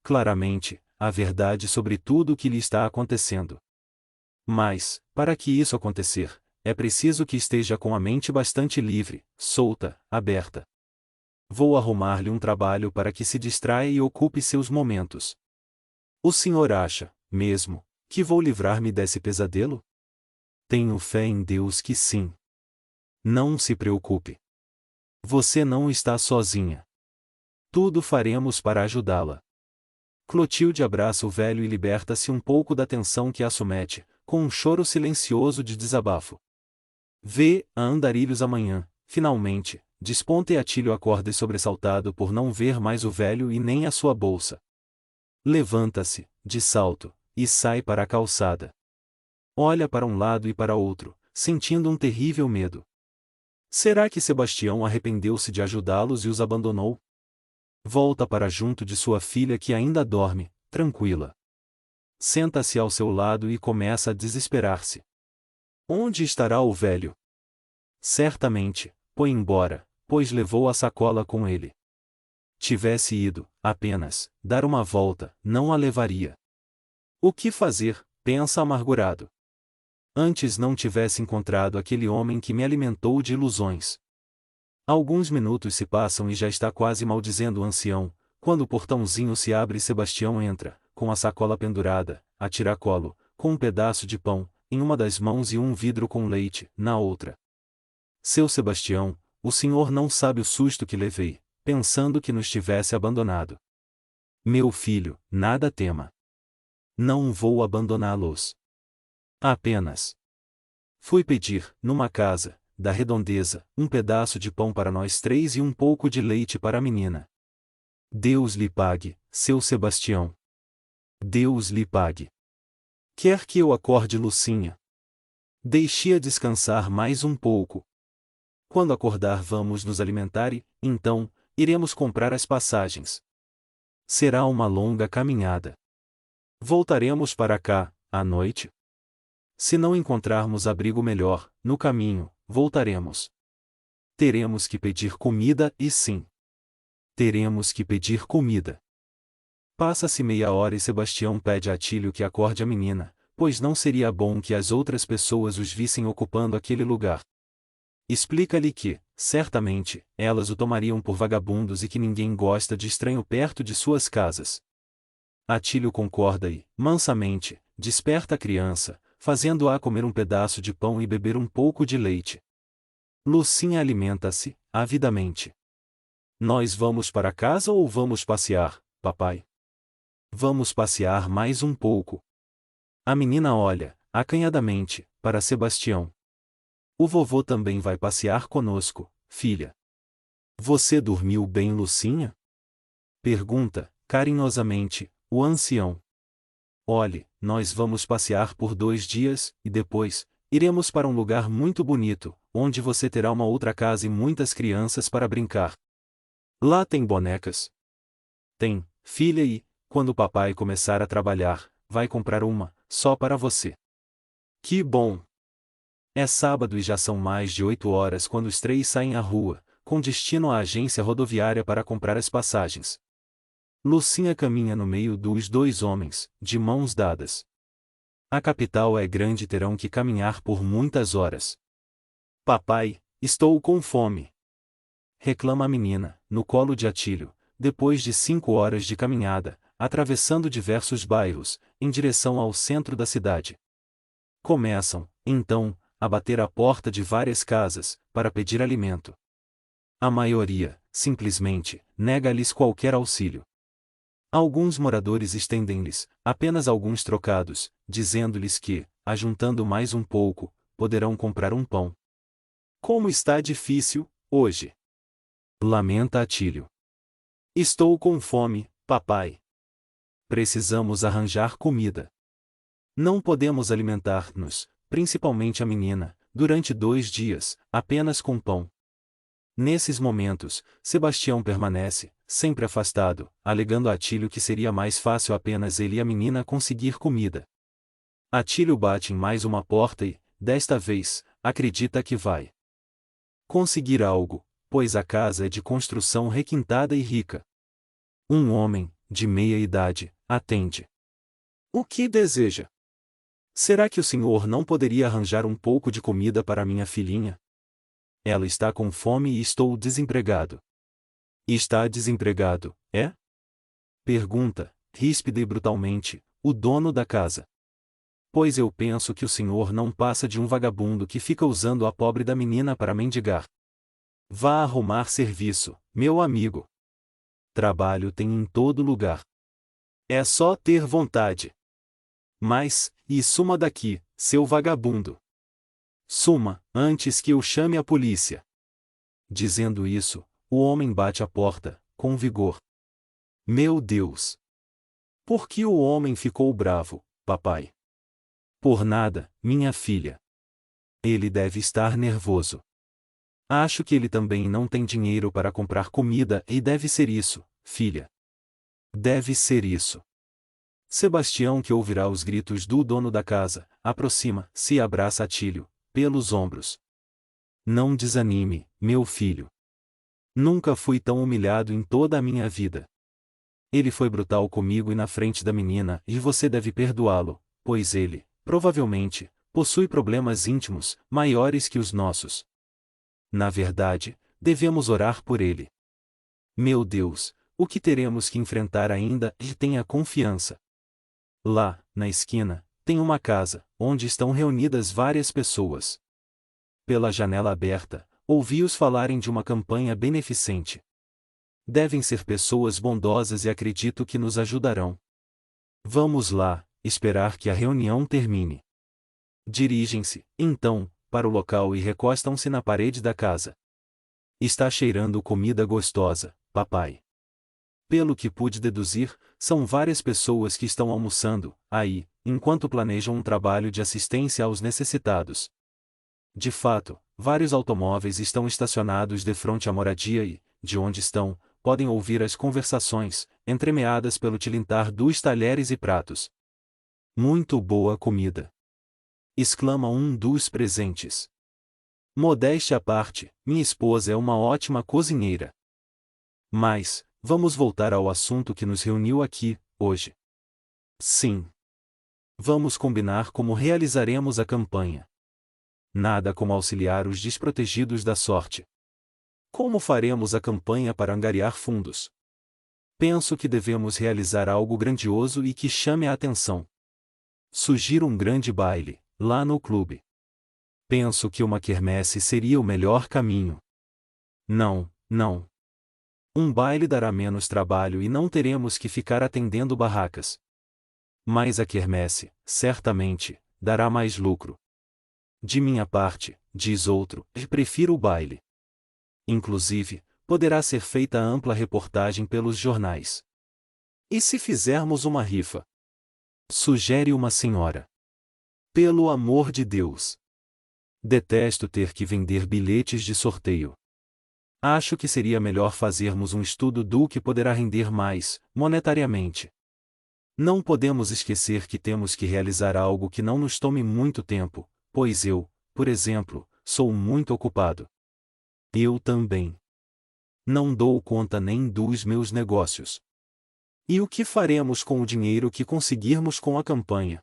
claramente, a verdade sobre tudo o que lhe está acontecendo. Mas, para que isso acontecer, é preciso que esteja com a mente bastante livre, solta, aberta. Vou arrumar-lhe um trabalho para que se distraia e ocupe seus momentos. O senhor acha, mesmo, que vou livrar-me desse pesadelo? Tenho fé em Deus que sim. Não se preocupe. Você não está sozinha. Tudo faremos para ajudá-la. Clotilde abraça o velho e liberta-se um pouco da tensão que a somete, com um choro silencioso de desabafo. Vê, a andarilhos amanhã, finalmente, desponta e Atílio acorda sobressaltado por não ver mais o velho e nem a sua bolsa. Levanta-se, de salto, e sai para a calçada. Olha para um lado e para outro, sentindo um terrível medo. Será que Sebastião arrependeu-se de ajudá-los e os abandonou? Volta para junto de sua filha que ainda dorme, tranquila. Senta-se ao seu lado e começa a desesperar-se. Onde estará o velho? Certamente, foi embora, pois levou a sacola com ele. Tivesse ido, apenas, dar uma volta, não a levaria. O que fazer, pensa amargurado. Antes não tivesse encontrado aquele homem que me alimentou de ilusões. Alguns minutos se passam e já está quase maldizendo o ancião, quando o portãozinho se abre e Sebastião entra, com a sacola pendurada, a tiracolo, com um pedaço de pão, em uma das mãos e um vidro com leite, na outra. Seu Sebastião, o senhor não sabe o susto que levei, pensando que nos tivesse abandonado. Meu filho, nada tema. Não vou abandoná-los. Apenas fui pedir, numa casa, da redondeza, um pedaço de pão para nós três e um pouco de leite para a menina. Deus lhe pague, seu Sebastião. Deus lhe pague. Quer que eu acorde Lucinha? Deixe-a descansar mais um pouco. Quando acordar vamos nos alimentar e, então, iremos comprar as passagens. Será uma longa caminhada. Voltaremos para cá, à noite? Se não encontrarmos abrigo melhor, no caminho, voltaremos. Teremos que pedir comida e sim. Teremos que pedir comida. Passa-se meia hora e Sebastião pede a Atílio que acorde a menina, pois não seria bom que as outras pessoas os vissem ocupando aquele lugar. Explica-lhe que, certamente, elas o tomariam por vagabundos e que ninguém gosta de estranho perto de suas casas. Atílio concorda e, mansamente, desperta a criança, fazendo-a comer um pedaço de pão e beber um pouco de leite. Lucinha alimenta-se, avidamente. Nós vamos para casa ou vamos passear, papai? Vamos passear mais um pouco. A menina olha, acanhadamente, para Sebastião. O vovô também vai passear conosco, filha. Você dormiu bem, Lucinha? Pergunta, carinhosamente, o ancião. Olhe, nós vamos passear por 2 dias, e depois, iremos para um lugar muito bonito, onde você terá uma outra casa e muitas crianças para brincar. Lá tem bonecas? Tem, filha, e, quando o papai começar a trabalhar, vai comprar uma, só para você. Que bom! É sábado e já são mais de 8 horas quando os três saem à rua, com destino à agência rodoviária para comprar as passagens. Lucinha caminha no meio dos 2 homens, de mãos dadas. A capital é grande e terão que caminhar por muitas horas. Papai, estou com fome. Reclama a menina, no colo de Atílio, depois de 5 horas de caminhada, atravessando diversos bairros, em direção ao centro da cidade. Começam, então, a bater à porta de várias casas, para pedir alimento. A maioria, simplesmente, nega-lhes qualquer auxílio. Alguns moradores estendem-lhes, apenas alguns trocados, dizendo-lhes que, ajuntando mais um pouco, poderão comprar um pão. Como está difícil, hoje! Lamenta Atílio. Estou com fome, papai. Precisamos arranjar comida. Não podemos alimentar-nos, principalmente a menina, durante 2 dias, apenas com pão. Nesses momentos, Sebastião permanece, sempre afastado, alegando a Atílio que seria mais fácil apenas ele e a menina conseguir comida. Atílio bate em mais uma porta e, desta vez, acredita que vai conseguir algo, pois a casa é de construção requintada e rica. Um homem, de meia idade, atende. O que deseja? Será que o senhor não poderia arranjar um pouco de comida para minha filhinha? Ela está com fome e estou desempregado. Está desempregado, é? Pergunta, ríspida e brutalmente, o dono da casa. Pois eu penso que o senhor não passa de um vagabundo que fica usando a pobre da menina para mendigar. Vá arrumar serviço, meu amigo. Trabalho tem em todo lugar. É só ter vontade. Mas, e suma daqui, seu vagabundo. Suma, antes que eu chame a polícia. Dizendo isso, o homem bate a porta, com vigor. Meu Deus! Por que o homem ficou bravo, papai? Por nada, minha filha. Ele deve estar nervoso. Acho que ele também não tem dinheiro para comprar comida e deve ser isso, filha. Deve ser isso. Sebastião, que ouvirá os gritos do dono da casa, aproxima-se e abraça Atílio, pelos ombros. Não desanime, meu filho. Nunca fui tão humilhado em toda a minha vida. Ele foi brutal comigo e na frente da menina, e você deve perdoá-lo, pois ele, provavelmente, possui problemas íntimos, maiores que os nossos. Na verdade, devemos orar por ele. Meu Deus, o que teremos que enfrentar ainda, e tenha confiança. Lá, na esquina, tem uma casa, onde estão reunidas várias pessoas. Pela janela aberta, ouvi-os falarem de uma campanha beneficente. Devem ser pessoas bondosas e acredito que nos ajudarão. Vamos lá, esperar que a reunião termine. Dirigem-se, então, para o local e recostam-se na parede da casa. Está cheirando comida gostosa, papai. Pelo que pude deduzir, são várias pessoas que estão almoçando, aí, enquanto planejam um trabalho de assistência aos necessitados. De fato, vários automóveis estão estacionados defronte à moradia e, de onde estão, podem ouvir as conversações, entremeadas pelo tilintar dos talheres e pratos. Muito boa comida! Exclama um dos presentes. Modéstia à parte, minha esposa é uma ótima cozinheira. Mas, vamos voltar ao assunto que nos reuniu aqui, hoje. Sim. Vamos combinar como realizaremos a campanha. Nada como auxiliar os desprotegidos da sorte. Como faremos a campanha para angariar fundos? Penso que devemos realizar algo grandioso e que chame a atenção. Sugiro um grande baile, lá no clube. Penso que uma quermesse seria o melhor caminho. Não, não. Um baile dará menos trabalho e não teremos que ficar atendendo barracas. Mas a quermesse, certamente, dará mais lucro. De minha parte, diz outro, prefiro o baile. Inclusive, poderá ser feita ampla reportagem pelos jornais. E se fizermos uma rifa? Sugere uma senhora. Pelo amor de Deus! Detesto ter que vender bilhetes de sorteio. Acho que seria melhor fazermos um estudo do que poderá render mais, monetariamente. Não podemos esquecer que temos que realizar algo que não nos tome muito tempo, pois eu, por exemplo, sou muito ocupado. Eu também. Não dou conta nem dos meus negócios. E o que faremos com o dinheiro que conseguirmos com a campanha?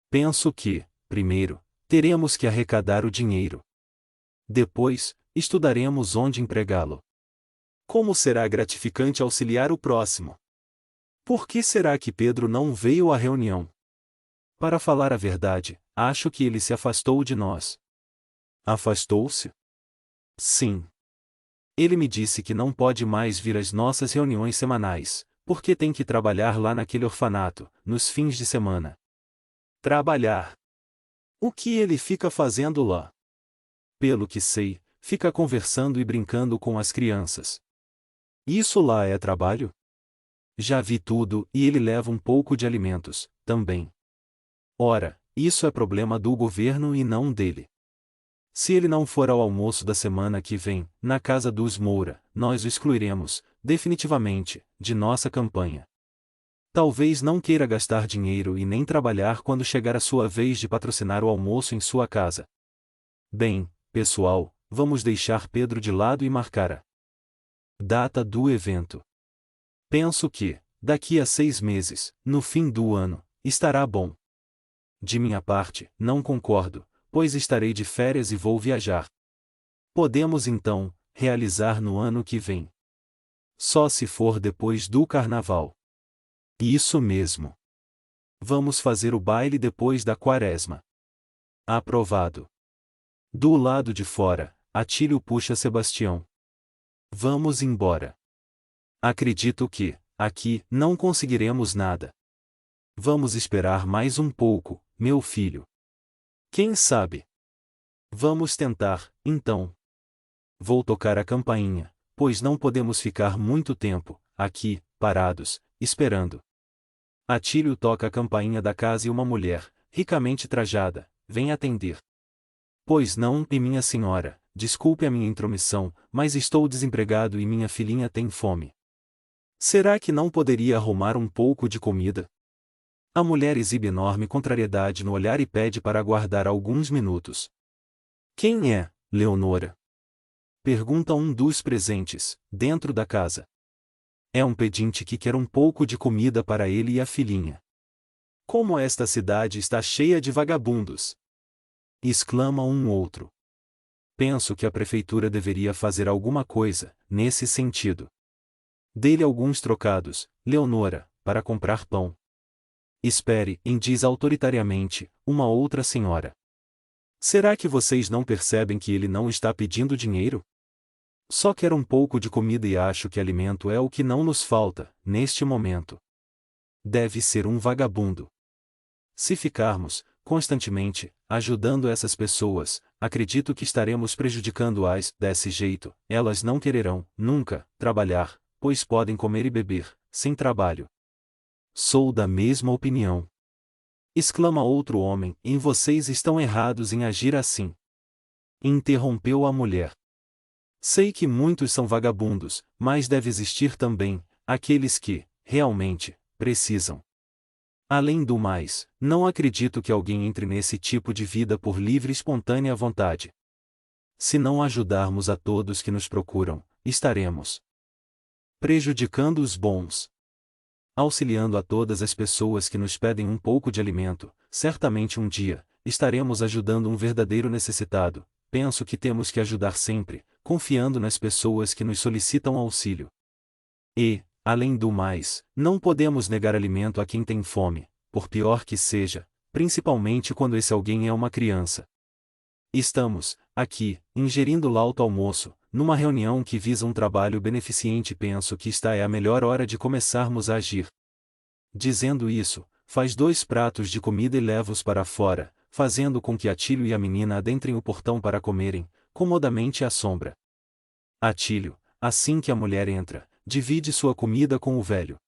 Penso que, primeiro, teremos que arrecadar o dinheiro. Depois, estudaremos onde empregá-lo. Como será gratificante auxiliar o próximo? Por que será que Pedro não veio à reunião? Para falar a verdade, acho que ele se afastou de nós. Afastou-se? Sim. Ele me disse que não pode mais vir às nossas reuniões semanais, porque tem que trabalhar lá naquele orfanato, nos fins de semana. Trabalhar? O que ele fica fazendo lá? Pelo que sei, fica conversando e brincando com as crianças. Isso lá é trabalho? Já vi tudo e ele leva um pouco de alimentos, também. Ora, isso é problema do governo e não dele. Se ele não for ao almoço da semana que vem, na casa dos Moura, nós o excluiremos, definitivamente, de nossa campanha. Talvez não queira gastar dinheiro e nem trabalhar quando chegar a sua vez de patrocinar o almoço em sua casa. Bem, pessoal, vamos deixar Pedro de lado e marcar a data do evento. Penso que, daqui a 6 meses, no fim do ano, estará bom. De minha parte, não concordo, pois estarei de férias e vou viajar. Podemos então realizar no ano que vem. Só se for depois do carnaval. Isso mesmo. Vamos fazer o baile depois da quaresma. Aprovado. Do lado de fora, Atílio puxa Sebastião. Vamos embora. Acredito que, aqui, não conseguiremos nada. Vamos esperar mais um pouco, meu filho. Quem sabe? Vamos tentar, então. Vou tocar a campainha, pois não podemos ficar muito tempo, aqui, parados, esperando. Atílio toca a campainha da casa e uma mulher, ricamente trajada, vem atender. Pois não, e minha senhora, desculpe a minha intromissão, mas estou desempregado e minha filhinha tem fome. Será que não poderia arrumar um pouco de comida? A mulher exibe enorme contrariedade no olhar e pede para aguardar alguns minutos. Quem é, Leonora? Pergunta um dos presentes, dentro da casa. É um pedinte que quer um pouco de comida para ele e a filhinha. Como esta cidade está cheia de vagabundos! Exclama um outro. Penso que a prefeitura deveria fazer alguma coisa, nesse sentido. Dê-lhe alguns trocados, Leonora, para comprar pão. Espere, diz autoritariamente, uma outra senhora. Será que vocês não percebem que ele não está pedindo dinheiro? Só quer um pouco de comida e acho que alimento é o que não nos falta, neste momento. Deve ser um vagabundo. Se ficarmos, constantemente, ajudando essas pessoas, acredito que estaremos prejudicando-as. Desse jeito, elas não quererão, nunca, trabalhar, pois podem comer e beber, sem trabalho. Sou da mesma opinião. Exclama outro homem, e vocês estão errados em agir assim. Interrompeu a mulher. Sei que muitos são vagabundos, mas deve existir também aqueles que, realmente, precisam. Além do mais, não acredito que alguém entre nesse tipo de vida por livre e espontânea vontade. Se não ajudarmos a todos que nos procuram, estaremos prejudicando os bons. Auxiliando a todas as pessoas que nos pedem um pouco de alimento, certamente um dia, estaremos ajudando um verdadeiro necessitado. Penso que temos que ajudar sempre, confiando nas pessoas que nos solicitam auxílio. E, além do mais, não podemos negar alimento a quem tem fome, por pior que seja, principalmente quando esse alguém é uma criança. Estamos, aqui, ingerindo lauto almoço, numa reunião que visa um trabalho beneficente. Penso que esta é a melhor hora de começarmos a agir. Dizendo isso, faz 2 pratos de comida e leva-os para fora, fazendo com que Atílio e a menina adentrem o portão para comerem, comodamente à sombra. Atílio, assim que a mulher entra, divide sua comida com o velho.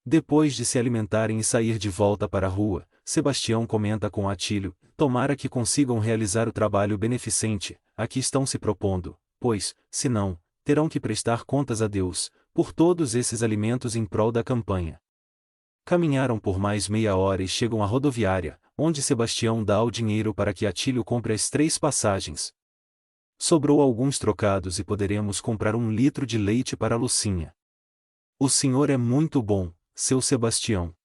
Depois de se alimentarem e sair de volta para a rua, Sebastião comenta com Atílio: tomara que consigam realizar o trabalho beneficente a que estão se propondo, pois, se não, terão que prestar contas a Deus por todos esses alimentos em prol da campanha. Caminharam por mais meia hora e chegam à rodoviária, onde Sebastião dá o dinheiro para que Atílio compre as 3 passagens. Sobrou alguns trocados e poderemos comprar 1 litro de leite para Lucinha. O senhor é muito bom, seu Sebastião.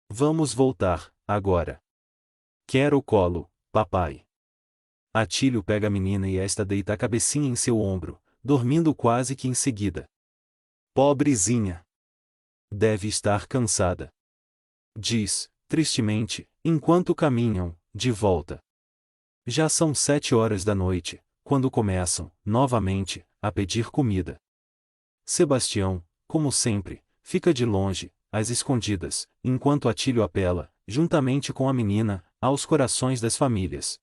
Vamos voltar, agora. Quero colo, papai. Atílio pega a menina e esta deita a cabecinha em seu ombro, dormindo quase que em seguida. Pobrezinha. Deve estar cansada. Diz, tristemente, enquanto caminham, de volta. Já são 7 horas da noite, quando começam, novamente, a pedir comida. Sebastião, como sempre, fica de longe, às escondidas, enquanto Atílio apela, juntamente com a menina, aos corações das famílias.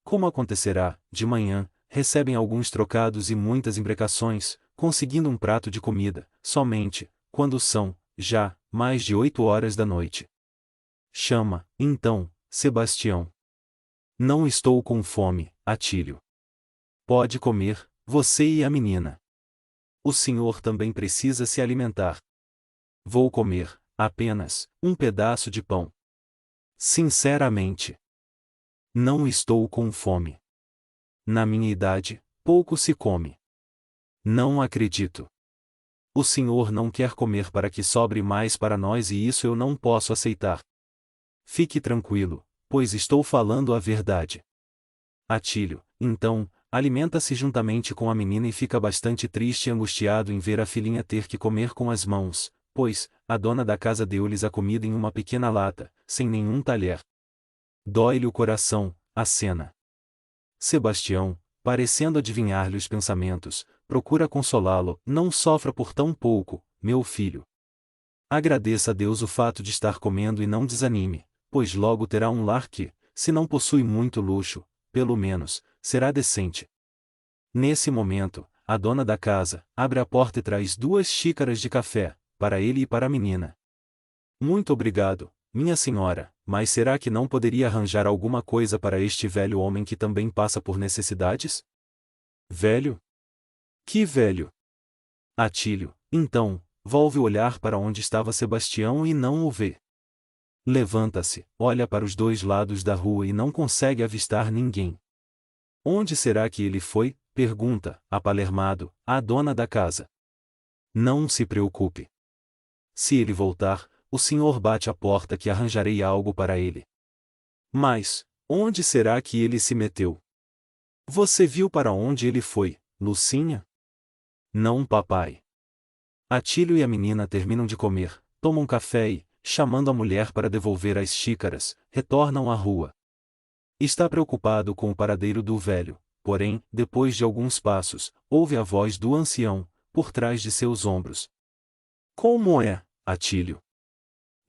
Como acontecerá, de manhã, recebem alguns trocados e muitas imprecações, conseguindo um prato de comida, somente, quando são, já, mais de 8 horas da noite. Chama, então, Sebastião. Não estou com fome, Atílio. Pode comer, você e a menina. O senhor também precisa se alimentar. Vou comer, apenas, um pedaço de pão. Sinceramente. Não estou com fome. Na minha idade, pouco se come. Não acredito. O Senhor não quer comer para que sobre mais para nós e isso eu não posso aceitar. Fique tranquilo, pois estou falando a verdade. Atílio, então, alimenta-se juntamente com a menina e fica bastante triste e angustiado em ver a filhinha ter que comer com as mãos, pois, a dona da casa deu-lhes a comida em uma pequena lata, sem nenhum talher. Dói-lhe o coração, a cena. Sebastião, parecendo adivinhar-lhe os pensamentos, procura consolá-lo. Não sofra por tão pouco, meu filho. Agradeça a Deus o fato de estar comendo e não desanime, pois logo terá um lar que, se não possui muito luxo, pelo menos, será decente. Nesse momento, a dona da casa abre a porta e traz 2 xícaras de café, para ele e para a menina. Muito obrigado, minha senhora, mas será que não poderia arranjar alguma coisa para este velho homem que também passa por necessidades? Velho? Que velho? Atílio, então, volve o olhar para onde estava Sebastião e não o vê. Levanta-se, olha para os 2 lados da rua e não consegue avistar ninguém. Onde será que ele foi? Pergunta, apalermado, à dona da casa. Não se preocupe. Se ele voltar, o senhor bate a porta que arranjarei algo para ele. Mas, onde será que ele se meteu? Você viu para onde ele foi, Lucinha? Não, papai. Atílio e a menina terminam de comer, tomam café e, chamando a mulher para devolver as xícaras, retornam à rua. Está preocupado com o paradeiro do velho, porém, depois de alguns passos, ouve a voz do ancião, por trás de seus ombros. Como é, Atílio?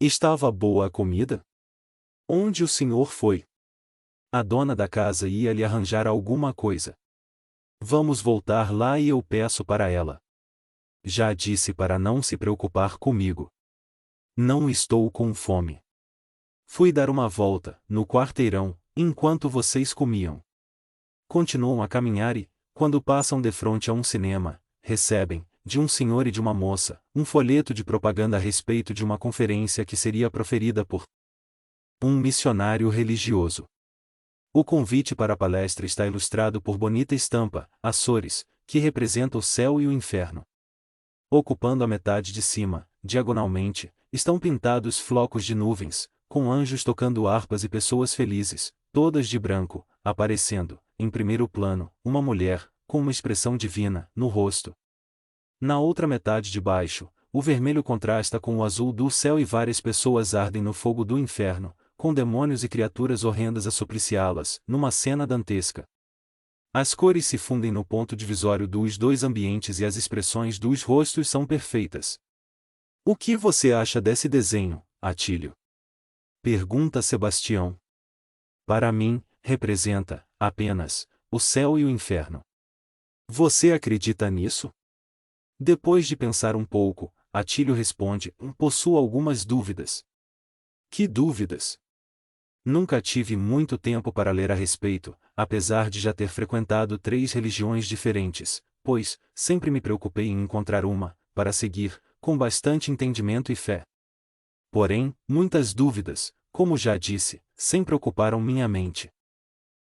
Estava boa a comida? Onde o senhor foi? A dona da casa ia lhe arranjar alguma coisa. Vamos voltar lá e eu peço para ela. Já disse para não se preocupar comigo. Não estou com fome. Fui dar uma volta, no quarteirão, enquanto vocês comiam. Continuam a caminhar e, quando passam de frente a um cinema, recebem, de um senhor e de uma moça, um folheto de propaganda a respeito de uma conferência que seria proferida por um missionário religioso. O convite para a palestra está ilustrado por bonita estampa, Açores, que representa o céu e o inferno. Ocupando a metade de cima, diagonalmente, estão pintados flocos de nuvens, com anjos tocando harpas e pessoas felizes, todas de branco, aparecendo, em primeiro plano, uma mulher, com uma expressão divina, no rosto. Na outra metade de baixo, o vermelho contrasta com o azul do céu e várias pessoas ardem no fogo do inferno, com demônios e criaturas horrendas a supliciá-las, numa cena dantesca. As cores se fundem no ponto divisório dos 2 ambientes e as expressões dos rostos são perfeitas. O que você acha desse desenho, Atílio? Pergunta Sebastião. Para mim, representa, apenas, o céu e o inferno. Você acredita nisso? Depois de pensar um pouco, Atílio responde: possuo algumas dúvidas. Que dúvidas? Nunca tive muito tempo para ler a respeito, apesar de já ter frequentado 3 religiões diferentes, pois, sempre me preocupei em encontrar uma, para seguir, com bastante entendimento e fé. Porém, muitas dúvidas, como já disse, sempre ocuparam minha mente.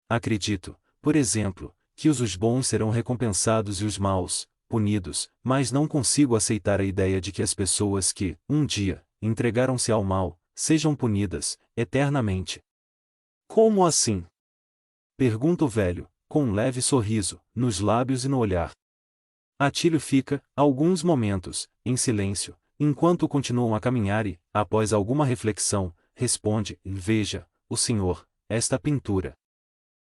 Acredito, por exemplo, que os bons serão recompensados e os maus, punidos, mas não consigo aceitar a ideia de que as pessoas que, um dia, entregaram-se ao mal, sejam punidas, eternamente. Como assim? Pergunta o velho, com um leve sorriso, nos lábios e no olhar. Atílio fica, alguns momentos, em silêncio, enquanto continuam a caminhar e, após alguma reflexão, responde: veja, o senhor, esta pintura.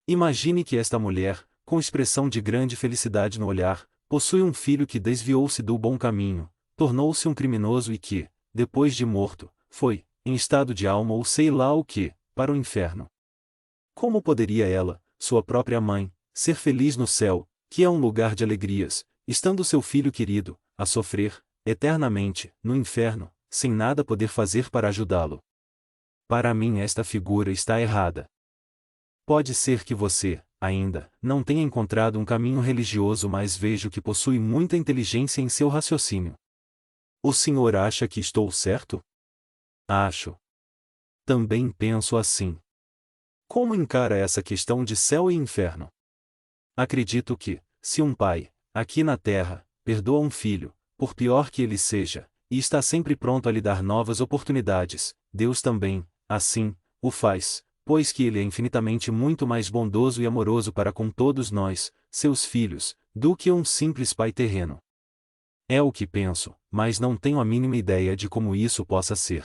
Imagine que esta mulher, com expressão de grande felicidade no olhar, possui um filho que desviou-se do bom caminho, tornou-se um criminoso e que, depois de morto, foi, em estado de alma ou sei lá o que, para o inferno. Como poderia ela, sua própria mãe, ser feliz no céu, que é um lugar de alegrias, estando seu filho querido, a sofrer, eternamente, no inferno, sem nada poder fazer para ajudá-lo? Para mim esta figura está errada. Pode ser que você, ainda, não tenha encontrado um caminho religioso, mas vejo que possui muita inteligência em seu raciocínio. O senhor acha que estou certo? Acho. Também penso assim. Como encara essa questão de céu e inferno? Acredito que, se um pai, aqui na terra, perdoa um filho, por pior que ele seja, e está sempre pronto a lhe dar novas oportunidades, Deus também, assim, o faz, pois que ele é infinitamente muito mais bondoso e amoroso para com todos nós, seus filhos, do que um simples pai terreno. É o que penso, mas não tenho a mínima ideia de como isso possa ser.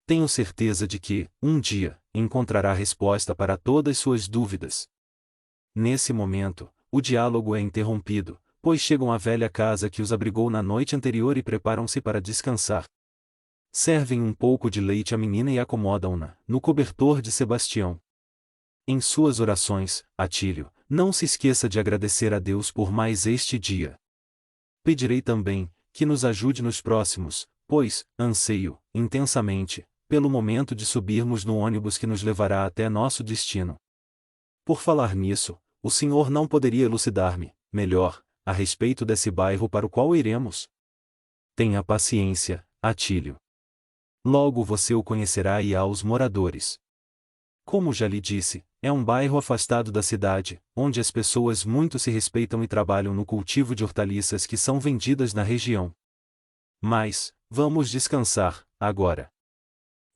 Tenho certeza de que, um dia, encontrará resposta para todas suas dúvidas. Nesse momento, o diálogo é interrompido, pois chegam à velha casa que os abrigou na noite anterior e preparam-se para descansar. Servem um pouco de leite à menina e acomodam-na no cobertor de Sebastião. Em suas orações, Atílio, não se esqueça de agradecer a Deus por mais este dia. Pedirei também, que nos ajude nos próximos, pois, anseio, intensamente, pelo momento de subirmos no ônibus que nos levará até nosso destino. Por falar nisso, o senhor não poderia elucidar-me, melhor, a respeito desse bairro para o qual iremos? Tenha paciência, Atílio. Logo você o conhecerá e aos moradores. Como já lhe disse, é um bairro afastado da cidade, onde as pessoas muito se respeitam e trabalham no cultivo de hortaliças que são vendidas na região. Mas, vamos descansar, agora.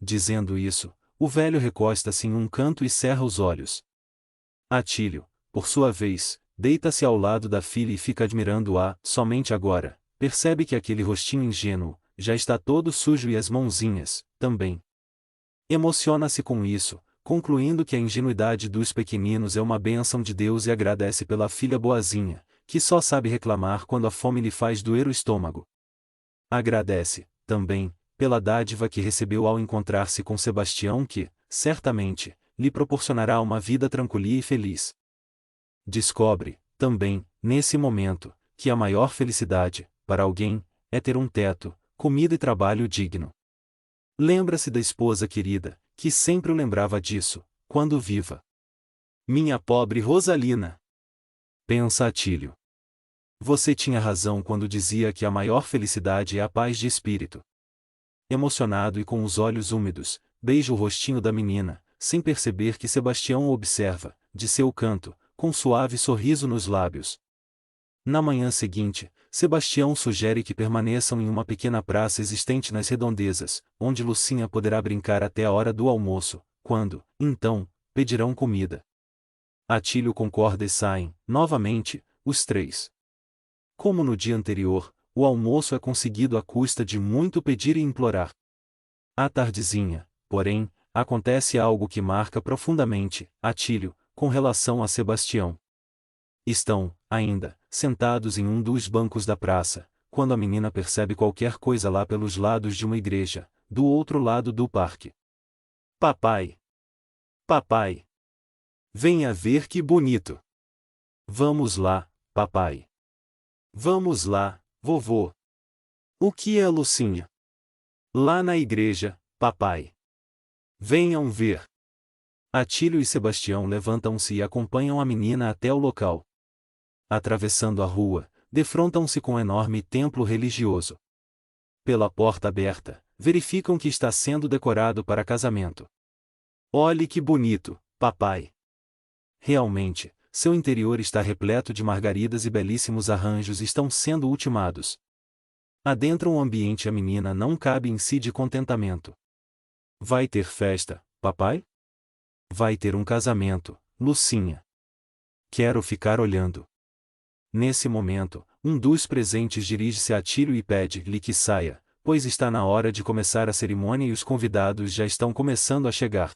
Dizendo isso, o velho recosta-se em um canto e cerra os olhos. Atílio, por sua vez, deita-se ao lado da filha e fica admirando-a. Somente agora, percebe que aquele rostinho ingênuo, já está todo sujo e as mãozinhas, também. Emociona-se com isso, concluindo que a ingenuidade dos pequeninos é uma bênção de Deus e agradece pela filha boazinha, que só sabe reclamar quando a fome lhe faz doer o estômago. Agradece, também, pela dádiva que recebeu ao encontrar-se com Sebastião que, certamente, lhe proporcionará uma vida tranquila e feliz. Descobre, também, nesse momento, que a maior felicidade, para alguém, é ter um teto, comida e trabalho digno. Lembra-se da esposa querida, que sempre o lembrava disso, quando viva. Minha pobre Rosalina! Pensa Atílio. Você tinha razão quando dizia que a maior felicidade é a paz de espírito. Emocionado e com os olhos úmidos, beija o rostinho da menina, sem perceber que Sebastião o observa, de seu canto, com suave sorriso nos lábios. Na manhã seguinte, Sebastião sugere que permaneçam em uma pequena praça existente nas redondezas, onde Lucinha poderá brincar até a hora do almoço, quando, então, pedirão comida. Atílio concorda e saem, novamente, os três. Como no dia anterior, o almoço é conseguido à custa de muito pedir e implorar. À tardezinha, porém, acontece algo que marca profundamente Atílio, com relação a Sebastião. Estão, ainda, sentados em um dos bancos da praça, quando a menina percebe qualquer coisa lá pelos lados de uma igreja, do outro lado do parque. Papai! Papai! Venha ver que bonito! Vamos lá, papai! Vamos lá, vovô! O que é Lucinha? Lá na igreja, papai! Venham ver! Atílio e Sebastião levantam-se e acompanham a menina até o local. Atravessando a rua, defrontam-se com um enorme templo religioso. Pela porta aberta, verificam que está sendo decorado para casamento. Olhe que bonito, papai! Realmente, seu interior está repleto de margaridas e belíssimos arranjos estão sendo ultimados. Adentram o ambiente e a menina não cabe em si de contentamento. Vai ter festa, papai? Vai ter um casamento, Lucinha. Quero ficar olhando. Nesse momento, um dos presentes dirige-se a Atílio e pede-lhe que saia, pois está na hora de começar a cerimônia e os convidados já estão começando a chegar.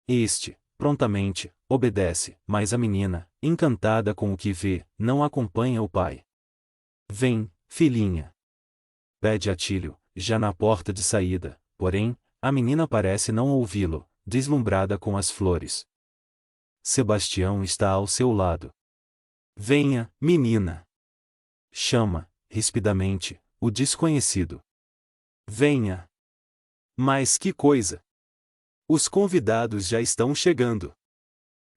Este, prontamente, obedece, mas a menina, encantada com o que vê, não acompanha o pai. Vem, filhinha. Pede Atílio, já na porta de saída, porém, a menina parece não ouvi-lo, deslumbrada com as flores. Sebastião está ao seu lado. Venha, menina. Chama, rispidamente, o desconhecido. Venha. Mas que coisa! Os convidados já estão chegando.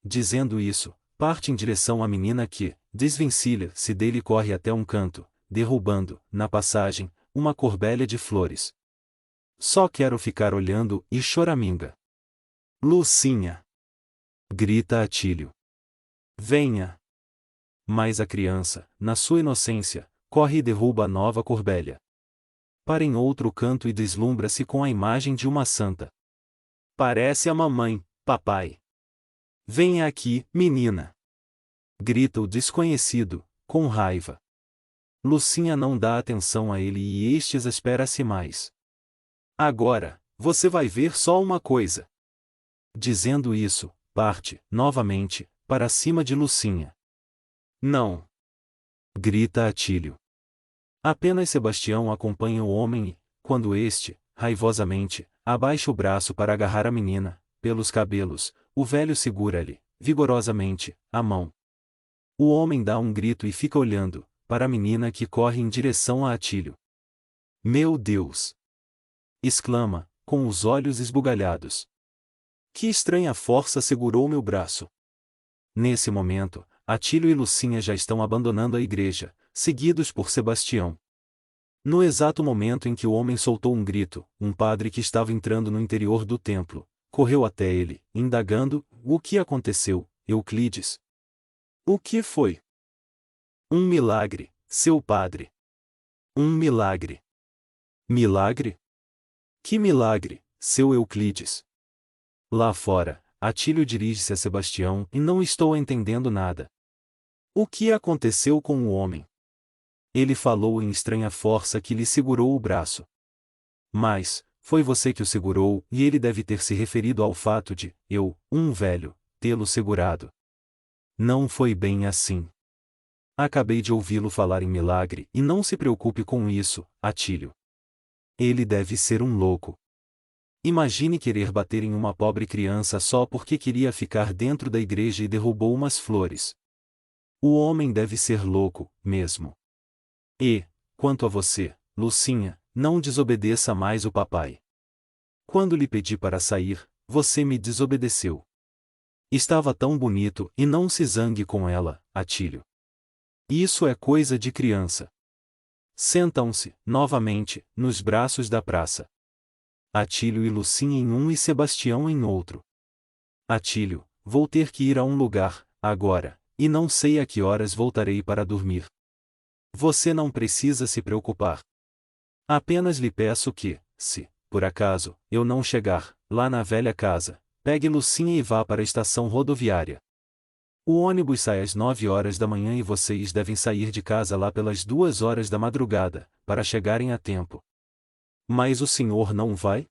Dizendo isso, parte em direção à menina que, desvencilha-se dele e corre até um canto, derrubando, na passagem, uma corbelha de flores. Só quero ficar olhando e choraminga. Lucinha! Grita Atílio. Venha! Mas a criança, na sua inocência, corre e derruba a nova corbelha. Para em outro canto e deslumbra-se com a imagem de uma santa. Parece a mamãe, papai. Venha aqui, menina. Grita o desconhecido, com raiva. Lucinha não dá atenção a ele e este exaspera-se mais. Agora, você vai ver só uma coisa. Dizendo isso, parte, novamente, para cima de Lucinha. Não! Grita Atílio. Apenas Sebastião acompanha o homem e, quando este, raivosamente, abaixa o braço para agarrar a menina, pelos cabelos, o velho segura-lhe, vigorosamente, a mão. O homem dá um grito e fica olhando, para a menina que corre em direção a Atílio. Meu Deus! Exclama, com os olhos esbugalhados. Que estranha força segurou meu braço. Nesse momento, Atílio e Lucinha já estão abandonando a igreja, seguidos por Sebastião. No exato momento em que o homem soltou um grito, um padre que estava entrando no interior do templo, correu até ele, indagando: o que aconteceu, Euclides? O que foi? Um milagre, seu padre. Um milagre. Milagre? Que milagre, seu Euclides? Lá fora, Atílio dirige-se a Sebastião e não estou entendendo nada. O que aconteceu com o homem? Ele falou em estranha força que lhe segurou o braço. Mas, foi você que o segurou e ele deve ter se referido ao fato de, eu, um velho, tê-lo segurado. Não foi bem assim. Acabei de ouvi-lo falar em milagre e não se preocupe com isso, Atílio. Ele deve ser um louco. Imagine querer bater em uma pobre criança só porque queria ficar dentro da igreja e derrubou umas flores. O homem deve ser louco, mesmo. E, quanto a você, Lucinha, não desobedeça mais o papai. Quando lhe pedi para sair, você me desobedeceu. Estava tão bonito e não se zangue com ela, Atílio. Isso é coisa de criança. Sentam-se, novamente, nos braços da praça. Atílio e Lucinha em um e Sebastião em outro. Atílio, vou ter que ir a um lugar, agora, e não sei a que horas voltarei para dormir. Você não precisa se preocupar. Apenas lhe peço que, se, por acaso, eu não chegar, lá na velha casa, pegue Lucinha e vá para a estação rodoviária. O ônibus sai às 9 horas da manhã e vocês devem sair de casa lá pelas 2 horas da madrugada, para chegarem a tempo. Mas o senhor não vai?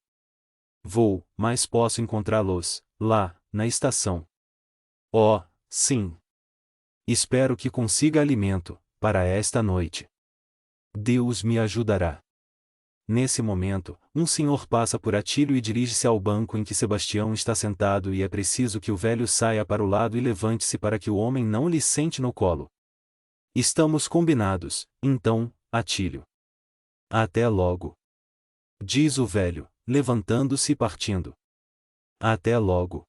Vou, mas posso encontrá-los, lá, na estação. Oh, sim. Espero que consiga alimento, para esta noite. Deus me ajudará. Nesse momento, um senhor passa por Atílio e dirige-se ao banco em que Sebastião está sentado e é preciso que o velho saia para o lado e levante-se para que o homem não lhe sente no colo. Estamos combinados, então, Atílio. Até logo. Diz o velho, levantando-se e partindo. Até logo.